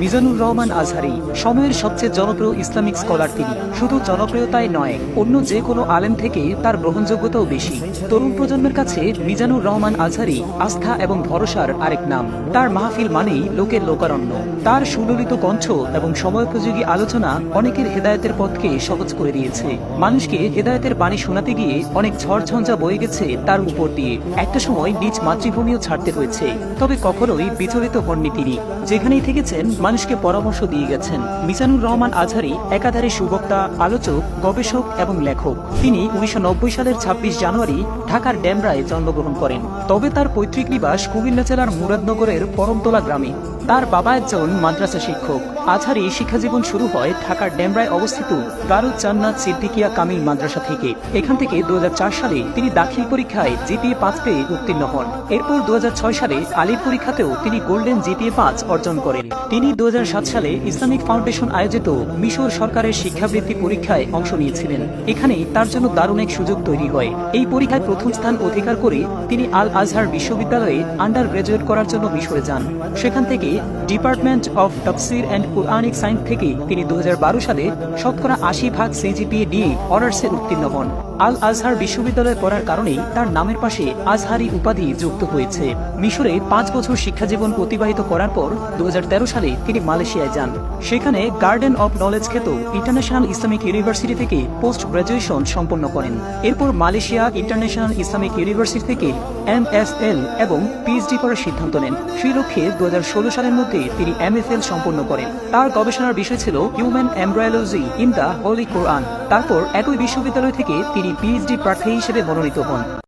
মিজানুর রহমান আজহারী সময়ের সবচেয়ে জনপ্রিয় ইসলামিক স্কলার তিনি। শুধু জনপ্রিয়তাই নয়, অন্য যে কোনো আলেম থেকে তার গ্রহণযোগ্যতাও বেশি। তরুণ প্রজন্মের কাছে মিজানুর রহমান আজহারী আস্থা এবং ভরসার আরেক নাম। তার মাহফিল মানেই লোকের লোকারণ্য। তার সুললিত কণ্ঠ এবং সময়োপযোগী আলোচনা অনেকের হেদায়েতের পথকে সহজ করে দিয়েছে। মানুষকে হেদায়েতের বাণী শোনাতে গিয়ে অনেক ঝড়ঝঞ্ঝা বয়ে গেছে তার উপর দিয়ে। একটা সময় নিজ মাতৃভূমিও ছাড়তে হয়েছে, তবে কখনোই বিচলিত হননি তিনি। যেখানেই থেকেছেন মানুষকে পরামর্শ দিয়ে গেছেন। মিজানুর রহমান আজহারী একাধারে সুবক্তা, আলোচক, গবেষক এবং লেখক। তিনি 1990 সালের 26 জানুয়ারি ঢাকার ডেমরায় জন্মগ্রহণ করেন। তবে তার পৈতৃক নিবাস কুমিল্লা জেলার মুরাদনগরের পরমতলা গ্রামে। তার বাবা একজন মাদ্রাসা শিক্ষক। আজহারী শিক্ষাজীবন শুরু হয় ঢাকার ডেমরায় অবস্থিত দারুল জান্নাত সিদ্দিকিয়া কামিল মাদ্রাসা থেকে। এখান থেকে 2004 সালে তিনি দাখিল পরীক্ষায় জিপিএ 5 পেয়ে উত্তীর্ণ হন। এরপর 2006 সালে আলির পরীক্ষাতেও তিনি গোল্ডেন জিপিএ 5 অর্জন করেন। তিনি 2007 সালে ইসলামিক ফাউন্ডেশন আয়োজিত মিশর সরকারের শিক্ষাবৃত্তি পরীক্ষায় অংশ নিয়েছিলেন। এখানে তার জন্য দারুণ এক সুযোগ তৈরি হয়। এই পরীক্ষায় প্রথম স্থান অধিকার করে তিনি আল আজহার বিশ্ববিদ্যালয়ে আন্ডার গ্রাজুয়েট করার জন্য মিশরে যান। সেখান থেকে ডিপার্টমেন্ট অফ তাফসির অ্যান্ড কুরআনিক সায়েন্স থেকে তিনি 2012 সালে শতকরা 80% সিজিপিএ নিয়ে অনার্সে উত্তীর্ণ হন। আল আজহার বিশ্ববিদ্যালয়ে পড়ার কারণেই তার নামের পাশে আজহারী উপাধি যুক্ত হয়েছে। মিশরে 5 বছর শিক্ষাজীবন অতিবাহিত করার পর 2013 সালে তিনি মালয়েশিয়ায় যান। সেখানে গার্ডেন অব নলেজ খ্যাত ইন্টারন্যাশনাল ইসলামিক ইউনিভার্সিটি থেকে পোস্ট গ্রাজুয়েশন সম্পন্ন করেন। এরপর মালয়েশিয়া ইন্টারন্যাশনাল ইসলামিক ইউনিভার্সিটি থেকে MSL এবং পিএইচডি করার সিদ্ধান্ত নেন। সেই লক্ষ্যে 2016 সালের মধ্যে তিনি MFL সম্পন্ন করেন। তার গবেষণার বিষয় ছিল human embryology in the holy Quran. তারপর একই বিশ্ববিদ্যালয় থেকে তিনি পিএইচডি প্রার্থী হিসেবে মনোনীত হন।